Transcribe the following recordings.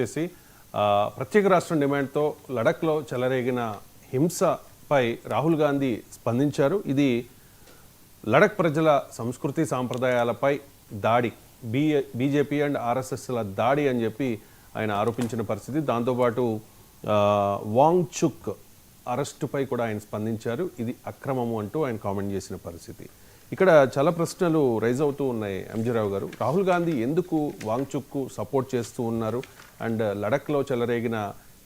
చేసి ప్రత్యేక రాష్ట్రం డిమాండ్తో లడఖ్లో చెలరేగిన హింసపై రాహుల్ గాంధీ స్పందించారు. ఇది లడఖ్ ప్రజల సంస్కృతి సాంప్రదాయాలపై దాడి, బీజేపీ అండ్ ఆర్ఎస్ఎస్ల దాడి అని చెప్పి ఆయన ఆరోపించిన పరిస్థితి. దాంతోపాటు వాంగ్చుక్ అరెస్టుపై కూడా ఆయన స్పందించారు. ఇది అక్రమము అంటూ ఆయన కామెంట్ చేసిన పరిస్థితి. ఇక్కడ చాలా ప్రశ్నలు రైజ్ అవుతూ ఉన్నాయి. ఎంజీరావు గారు, రాహుల్ గాంధీ ఎందుకు వాంగ్చుక్కు సపోర్ట్ చేస్తూ ఉన్నారు అండ్ లడఖ్లో చెలరేగిన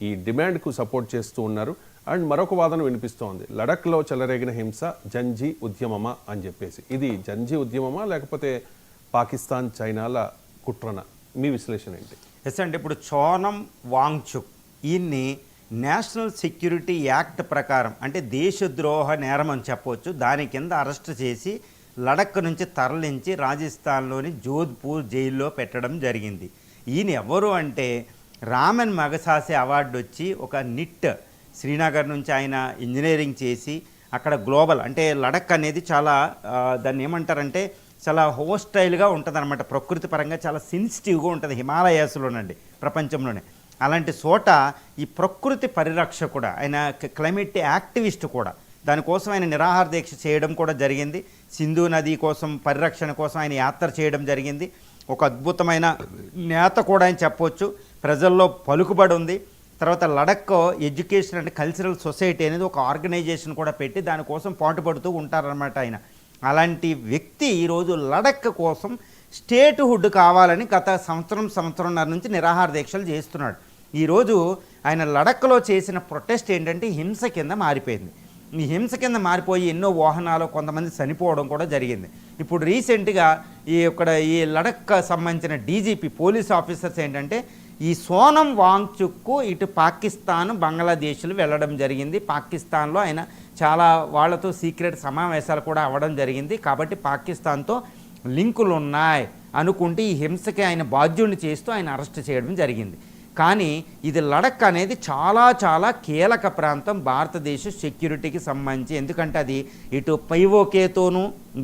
ఈ డిమాండ్కు సపోర్ట్ చేస్తూ ఉన్నారు? అండ్ మరొక వాదన వినిపిస్తోంది, లడఖ్లో చెలరేగిన హింస జంజీ ఉద్యమమా అని చెప్పేసి. ఇది జంజీ ఉద్యమమా లేకపోతే పాకిస్తాన్ చైనాల కుట్రన? మీ విశ్లేషణ ఏంటి? ఎస్ అంటే ఇప్పుడు సోనం వాంగ్చుక్ ఈయన్ని నేషనల్ సెక్యూరిటీ యాక్ట్ ప్రకారం అంటే దేశద్రోహ నేరం అని చెప్పవచ్చు. దాని కింద అరెస్ట్ చేసి లడఖ్ నుంచి తరలించి రాజస్థాన్లోని జోధ్పూర్ జైల్లో పెట్టడం జరిగింది. ఈయన ఎవరు అంటే రామన్ మగసాసే అవార్డు వచ్చి ఒక నిట్ శ్రీనగర్ నుంచి ఆయన ఇంజనీరింగ్ చేసి అక్కడ గ్లోబల్ అంటే లడఖ్ అనేది చాలా దాన్ని ఏమంటారంటే చాలా హోస్టైల్గా ఉంటుంది అనమాట. ప్రకృతి పరంగా చాలా సెన్సిటివ్గా ఉంటుంది హిమాలయాస్లోనండి, ప్రపంచంలోనే. అలాంటి చోట ఈ ప్రకృతి పరిరక్షకుడు ఆయన, క్లైమేట్ యాక్టివిస్ట్ కూడా. దానికోసం ఆయన నిరాహార దీక్ష చేయడం కూడా జరిగింది. సింధు నది కోసం పరిరక్షణ కోసం ఆయన యాత్ర చేయడం జరిగింది. ఒక అద్భుతమైన నేత కూడా ఆయన చెప్పవచ్చు. ప్రజల్లో పలుకుబడి ఉంది. తర్వాత Ladakh education and cultural society అనేది ఒక ఆర్గనైజేషన్ కూడా పెట్టి దానికోసం పాటుపడుతూ ఉంటారన్నమాట ఆయన. అలాంటి వ్యక్తి ఈరోజు లడఖ్ కోసం స్టేట్ హుడ్ కావాలని గత సంవత్సరంన్నర నుంచి నిరాహార దీక్షలు చేస్తున్నాడు. ఈరోజు ఆయన లడఖ్లో చేసిన ప్రొటెస్ట్ ఏంటంటే హింస కింద మారిపోయింది. ఈ హింస కింద మారిపోయి ఎన్నో వాహనాలు, కొంతమంది చనిపోవడం కూడా జరిగింది. ఇప్పుడు రీసెంట్గా ఈ లడఖ్ సంబంధించిన డీజీపీ పోలీస్ ఆఫీసర్స్ ఏంటంటే ఈ సోనం వాంగ్చుక్కు ఇటు పాకిస్తాన్, బంగ్లాదేశ్లు వెళ్ళడం జరిగింది. పాకిస్తాన్లో ఆయన చాలా వాళ్ళతో సీక్రెట్ సమావేశాలు కూడా అవ్వడం జరిగింది. కాబట్టి పాకిస్తాన్తో లింకులు ఉన్నాయి అనుకుంటే ఈ హింసకి ఆయన బాధ్యుడిని చేస్తూ ఆయన అరెస్ట్ చేయడం జరిగింది. కానీ ఇది లడఖ్ అనేది చాలా చాలా కీలక ప్రాంతం భారతదేశ సెక్యూరిటీకి సంబంధించి. ఎందుకంటే అది ఇటు పైవోకేతోనూ,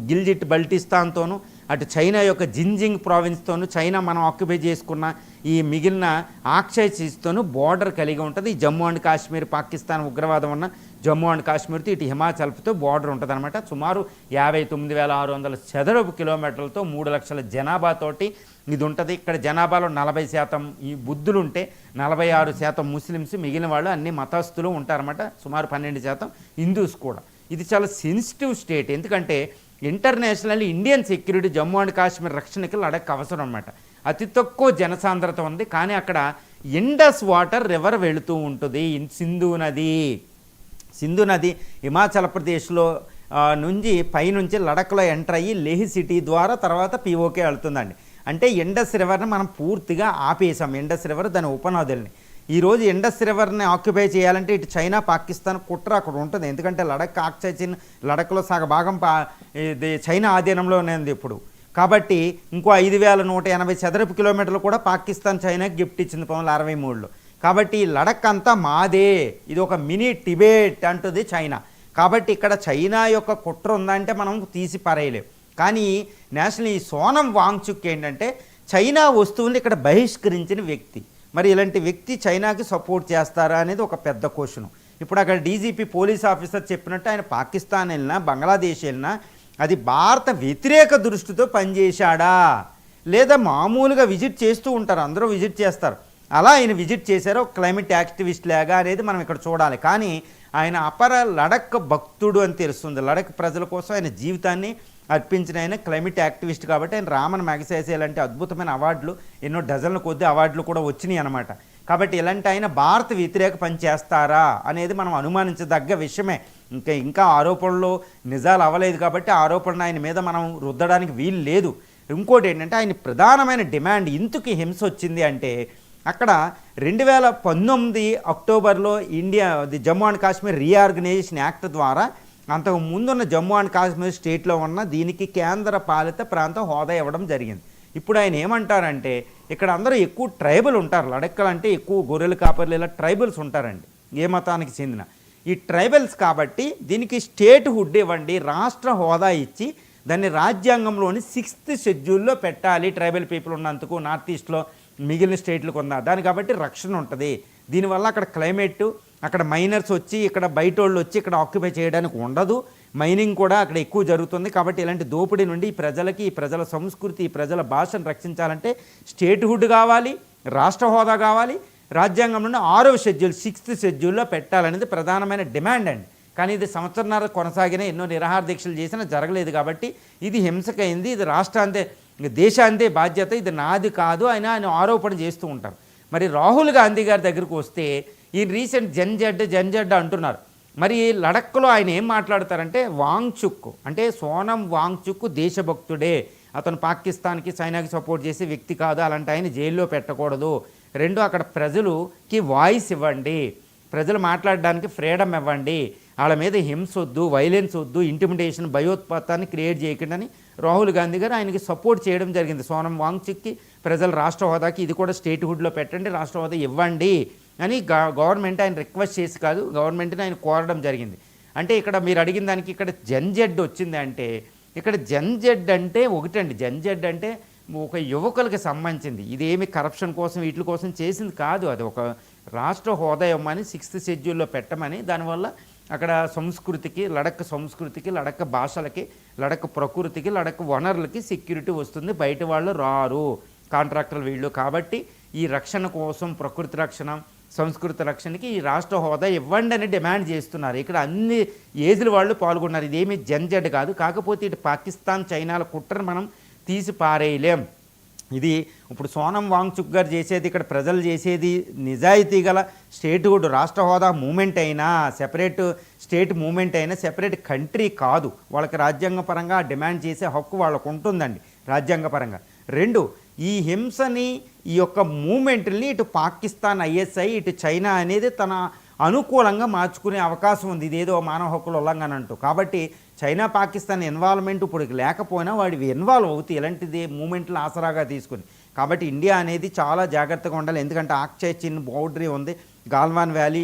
గిల్జిట్ బల్టిస్తాన్తోనూ, అటు చైనా యొక్క జిన్జింగ్ ప్రావిన్స్తోనూ, చైనా మనం ఆక్యుపై చేసుకున్న ఈ మిగిలిన ఆక్షయ్ చీజ్తోనూ బోర్డర్ కలిగి ఉంటుంది. ఈ జమ్మూ అండ్ కాశ్మీర్, పాకిస్తాన్ ఉగ్రవాదం ఉన్న జమ్మూ అండ్ కాశ్మీర్తో ఇటు హిమాచల్తో బోర్డర్ ఉంటుంది అనమాట. సుమారు 59,600 చదరపు కిలోమీటర్లతో 3 లక్షల జనాభాతోటి ఇది ఉంటుంది. ఇక్కడ జనాభాలో 40% ఈ బుద్ధులు ఉంటే 46% ముస్లిమ్స్, మిగిలిన వాళ్ళు అన్ని మతస్థులు ఉంటారన్నమాట. సుమారు 12% హిందూస్ కూడా. ఇది చాలా సెన్సిటివ్ స్టేట్. ఎందుకంటే international Indian security Jammu and Kashmir రక్షణకి లడఖ్ అవసరం అన్నమాట. అతి తక్కువ జనసాంద్రత ఉంది. కానీ అక్కడ ఇండస్ వాటర్ రివర్ వెళుతూ ఉంటుంది. సింధు నది హిమాచల్ ప్రదేశ్లో నుంచి పైనుంచి లడఖ్లో ఎంటర్ అయ్యి లేహ్ సిటీ ద్వారా తర్వాత పీఓకే వెళ్తుందండి. అంటే ఇండస్ రివర్ని మనం పూర్తిగా ఆపేసాం. ఇండస్ రివర్ దాని ఉపనదుల్ని. ఈరోజు ఇండస్ రివర్ని ఆక్యుపై చేయాలంటే ఇటు చైనా, పాకిస్తాన్ కుట్ర అక్కడ ఉంటుంది. ఎందుకంటే లడఖ్ ఆక్సైచిన్ లడఖ్లో సగభాగం ఇది చైనా ఆధీనంలోనే ఉంది ఇప్పుడు. కాబట్టి ఇంకో 5,180 చదరపు కిలోమీటర్లు కూడా పాకిస్తాన్ చైనాకి గిఫ్ట్ ఇచ్చింది 1963లో. కాబట్టి లడఖ్ అంతా మాదే, ఇది ఒక మినీ టిబెట్ అంటుంది చైనా. కాబట్టి ఇక్కడ చైనా యొక్క కుట్ర ఉందంటే మనం తీసి పారేయలేం. కానీ నేషనల్ ఈ సోనం వాంగ్చుక్ ఏంటంటే చైనా వస్తువుల్ని ఇక్కడ బహిష్కరించిన వ్యక్తి. మరి ఇలాంటి వ్యక్తి చైనాకి సపోర్ట్ చేస్తారా అనేది ఒక పెద్ద క్వశ్చన్. ఇప్పుడు అక్కడ డీజీపీ పోలీస్ ఆఫీసర్ చెప్పినట్టు ఆయన పాకిస్తాన్ వెళ్ళినా, బంగ్లాదేశ్ వెళ్ళినా అది భారత వ్యతిరేక దృష్టితో పనిచేశాడా లేదా మామూలుగా విజిట్ చేస్తూ ఉంటారు, అందరూ విజిట్ చేస్తారు. అలా ఆయన విజిట్ చేశారో క్లైమేట్ యాక్టివిస్ట్ లాగా అనేది మనం ఇక్కడ చూడాలి. కానీ ఆయన అపర లడఖ్ భక్తుడు అని తెలుస్తుంది. లడఖ్ ప్రజల కోసం ఆయన జీవితాన్ని అర్పించిన ఆయన క్లైమేట్ యాక్టివిస్ట్. కాబట్టి ఆయన రామన్ మ్యాగసైసే లాంటి అద్భుతమైన అవార్డులు, ఎన్నో డజన్ల కొద్ది అవార్డులు కూడా వచ్చినాయి అనమాట. కాబట్టి ఇలాంటి ఆయన భారత వ్యతిరేక పని చేస్తారా అనేది మనం అనుమానించదగ్గ విషయమే. ఇంకా ఆరోపణలు నిజాలు అవ్వలేదు కాబట్టి ఆరోపణలు ఆయన మీద మనం రుద్దడానికి వీలు లేదు. ఇంకోటి ఏంటంటే ఆయన ప్రధానమైన డిమాండ్ ఇందుకు హింస వచ్చింది అంటే అక్కడ 2019 అక్టోబర్లో Jammu and Kashmir reorganisation act ద్వారా అంతకు ముందున్న జమ్మూ అండ్ కాశ్మీర్ స్టేట్లో ఉన్న దీనికి కేంద్ర పాలిత ప్రాంతం హోదా ఇవ్వడం జరిగింది. ఇప్పుడు ఆయన ఏమంటారంటే ఇక్కడ అందరూ ఎక్కువ ట్రైబల్ ఉంటారు. లడఖ్ అంటే ఎక్కువ గొర్రెలు కాపర్లు ఇలా ట్రైబల్స్ ఉంటారండి, ఏ మతానికి చెందిన ఈ ట్రైబల్స్. కాబట్టి దీనికి స్టేట్ హుడ్ ఇవ్వండి, రాష్ట్ర హోదా ఇచ్చి దాన్ని రాజ్యాంగంలోని 6th షెడ్యూల్లో పెట్టాలి. ట్రైబల్ పీపుల్ ఉన్నందుకు నార్త్ ఈస్ట్లో మిగిలిన స్టేట్లకు ఉందా దాని కాబట్టి రక్షణ ఉంటుంది. దీనివల్ల అక్కడ క్లైమేట్, అక్కడ మైనర్స్ వచ్చి ఇక్కడ బయట వాళ్ళు వచ్చి ఇక్కడ ఆక్యుపై చేయడానికి ఉండదు. మైనింగ్ కూడా అక్కడ ఎక్కువ జరుగుతుంది. కాబట్టి ఇలాంటి దోపిడీ నుండి ఈ ప్రజలకి, ఈ ప్రజల సంస్కృతి, ఈ ప్రజల భాషను రక్షించాలంటే స్టేట్హుడ్ కావాలి, రాష్ట్ర హోదా కావాలి. రాజ్యాంగంలోని 6వ షెడ్యూల్ 6th షెడ్యూల్లో పెట్టాలనేది ప్రధానమైన డిమాండ్ అండి. కానీ ఇది సంవత్సరాన్నర కొనసాగిన ఎన్నో నిరాహార దీక్షలు చేసినా జరగలేదు. కాబట్టి ఇది హింసకైంది, ఇది రాష్ట్రాంతే దేశాంతే బాధ్యత, ఇది నాది కాదు ఆయన ఆరోపణ చేస్తూ ఉంటారు. మరి రాహుల్ గాంధీ గారి దగ్గరకు వస్తే ఈ రీసెంట్ జంజడ్ అంటున్నారు. మరి లడఖ్లో ఆయన ఏం మాట్లాడతారంటే వాంగ్చుక్ అంటే సోనం వాంగ్చుక్ దేశభక్తుడే, అతను పాకిస్తాన్కి చైనాకి సపోర్ట్ చేసే వ్యక్తి కాదు, అలాంటి ఆయన జైల్లో పెట్టకూడదు. 2 అక్కడ ప్రజలకి వాయిస్ ఇవ్వండి, ప్రజలు మాట్లాడడానికి ఫ్రీడమ్ ఇవ్వండి, వాళ్ళ మీద హింస వద్దు, వైలెన్స్ వద్దు, ఇంటిమిడేషన్ భయోత్పాతాన్ని క్రియేట్ చేయకుండాని రాహుల్ గాంధీ గారు ఆయనకి సపోర్ట్ చేయడం జరిగింది. సోనం వాంగ్చుక్కి ప్రజల రాష్ట్ర హోదాకి ఇది కూడా స్టేట్హుడ్లో పెట్టండి, రాష్ట్ర హోదా ఇవ్వండి అని గవర్నమెంట్ ఆయన రిక్వెస్ట్ చేసి కాదు, గవర్నమెంట్ని ఆయన కోరడం జరిగింది. అంటే ఇక్కడ మీరు అడిగిన దానికి ఇక్కడ జంజెడ్ వచ్చింది అంటే ఇక్కడ జంజెడ్ అంటే ఒకటండి, జంజెడ్ అంటే ఒక యువకులకి సంబంధించింది. ఇదేమి కరప్షన్ కోసం వీటి కోసం చేసింది కాదు, అది ఒక రాష్ట్ర హోదా ఇవ్వమని 6th షెడ్యూల్లో పెట్టమని, దానివల్ల అక్కడ సంస్కృతికి, లడఖ్ సంస్కృతికి, లడఖ్ భాషలకి, లడఖ్ ప్రకృతికి, లడఖ్ వనరులకి సెక్యూరిటీ వస్తుంది, బయట వాళ్ళు రారు కాంట్రాక్టర్లు వీళ్ళు. కాబట్టి ఈ రక్షణ కోసం, ప్రకృతి రక్షణ, సంస్కృతి రక్షణకి ఈ రాష్ట్ర హోదా ఇవ్వండి అని డిమాండ్ చేస్తున్నారు. ఇక్కడ అన్ని ఏజ్ల వాళ్ళు పాల్గొన్నారు. ఇదేమీ జంజడ్ కాదు. కాకపోతే ఇటు పాకిస్తాన్, చైనాల కుట్రను మనం తీసి పారేయలేం. ఇది ఇప్పుడు సోనం వాంగ్చుక్ గారు చేసేది, ఇక్కడ ప్రజలు చేసేది నిజాయితీ గల స్టేట్హుడ్, రాష్ట్ర హోదా మూమెంట్ అయినా, సెపరేట్ స్టేట్ మూమెంట్ అయినా, సెపరేట్ కంట్రీ కాదు. వాళ్ళకి రాజ్యాంగపరంగా డిమాండ్ చేసే హక్కు వాళ్ళకు ఉంటుందండి రాజ్యాంగపరంగా. 2 ఈ హింసని, ఈ యొక్క మూమెంట్ని ఇటు పాకిస్తాన్, ISI, ఇటు చైనా అనేది తన అనుకూలంగా మార్చుకునే అవకాశం ఉంది. ఇదేదో మానవ హక్కుల ఉల్లంఘన అంటూ. కాబట్టి చైనా, పాకిస్తాన్ ఇన్వాల్వ్మెంట్ ఇప్పుడు లేకపోయినా వాడివి ఇన్వాల్వ్ అవుతాయి ఇలాంటిది మూమెంట్లు ఆసరాగా తీసుకుని. కాబట్టి ఇండియా అనేది చాలా జాగ్రత్తగా ఉండాలి. ఎందుకంటే ఆక్చై చిన్ బౌండరీ ఉంది, గాల్వాన్ వ్యాలీ,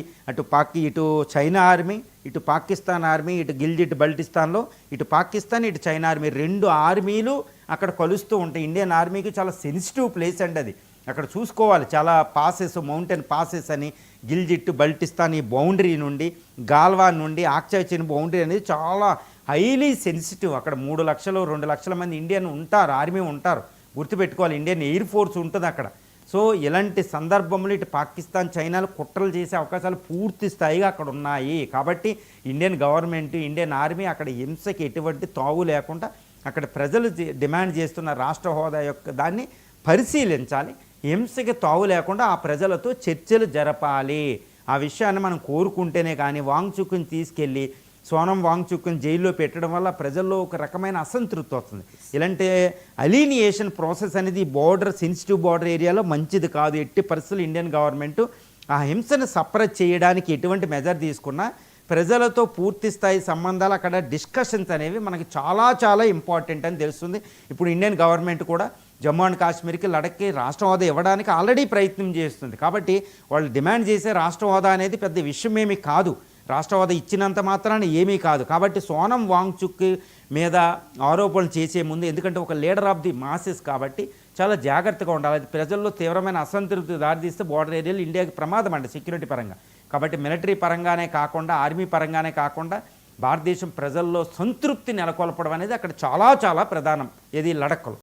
ఇటు చైనా ఆర్మీ, ఇటు పాకిస్తాన్ ఆర్మీ, ఇటు గిల్జిట్ బల్టిస్తాన్లో ఇటు పాకిస్తాన్, ఇటు చైనా ఆర్మీ 2 ఆర్మీలు అక్కడ కలుస్తూ ఉంటాయి. ఇండియన్ ఆర్మీకి చాలా సెన్సిటివ్ ప్లేస్ అండి అది. అక్కడ చూసుకోవాలి, చాలా పాసెస్, మౌంటైన్ పాసెస్ అని, గిల్జిట్ బల్టిస్తాన్ ఈ బౌండరీ నుండి, గాల్వాన్ నుండి ఆక్చై చిన్ బౌండరీ అనేది చాలా హైలీ సెన్సిటివ్. అక్కడ 3 లక్షలు 2 లక్షల మంది ఇండియన్ ఉంటారు, ఆర్మీ ఉంటారు, గుర్తుపెట్టుకోవాలి. ఇండియన్ ఎయిర్ ఫోర్స్ ఉంటుంది అక్కడ. సో ఇలాంటి సందర్భంలో ఇటు పాకిస్తాన్, చైనాలు కుట్రలు చేసే అవకాశాలు పూర్తి స్థాయిగా అక్కడ ఉన్నాయి. కాబట్టి ఇండియన్ గవర్నమెంట్, ఇండియన్ ఆర్మీ అక్కడ హింసకి ఎటువంటి తావు లేకుండా అక్కడ ప్రజలు డిమాండ్ చేస్తున్న రాష్ట్ర హోదా యొక్క దాన్ని పరిశీలించాలి. హింసకి తావు లేకుండా ఆ ప్రజలతో చర్చలు జరపాలి. ఆ విషయాన్ని మనం కోరుకుంటేనే కానీ వాంగ్చుక్ని తీసుకెళ్ళి సోనం వాంగ్చుక్ని జైల్లో పెట్టడం వల్ల ప్రజల్లో ఒక రకమైన అసంతృప్తి వస్తుంది. ఇలాంటి అలీనియేషన్ ప్రాసెస్ అనేది సెన్సిటివ్ బార్డర్ ఏరియాలో మంచిది కాదు. ఎట్టి పరిస్థితులు ఇండియన్ గవర్నమెంట్ ఆ హింసను సప్రెస్ చేయడానికి ఎటువంటి మెజర్ తీసుకున్నా ప్రజలతో పూర్తి స్థాయి సంబంధాలు, అక్కడ డిస్కషన్స్ అనేవి మనకి చాలా చాలా ఇంపార్టెంట్ అని తెలుస్తుంది. ఇప్పుడు ఇండియన్ గవర్నమెంట్ కూడా జమ్మూ అండ్ కాశ్మీర్కి, లడఖ్కి రాష్ట్ర హోదా ఇవ్వడానికి ఆల్రెడీ ప్రయత్నం చేస్తుంది. కాబట్టి వాళ్ళు డిమాండ్ చేసే రాష్ట్ర హోదా అనేది పెద్ద విషయమేమీ కాదు, రాష్ట్ర హోదా ఇచ్చినంత మాత్రాన ఏమీ కాదు. కాబట్టి సోనం వాంగ్చుక్ మీద ఆరోపణలు చేసే ముందు, ఎందుకంటే ఒక లీడర్ ఆఫ్ ది మాసెస్ కాబట్టి చాలా జాగ్రత్తగా ఉండాలి. అది ప్రజల్లో తీవ్రమైన అసంతృప్తి దారితీస్తే బార్డర్ ఏరియాలో ఇండియాకి ప్రమాదం అండి సెక్యూరిటీ పరంగా. కాబట్టి మిలిటరీ పరంగానే కాకుండా, ఆర్మీ పరంగానే కాకుండా భారతదేశం ప్రజల్లో సంతృప్తి నెలకొల్పడం అనేది అక్కడ చాలా చాలా ప్రధానం. ఇది లడఖ్లో.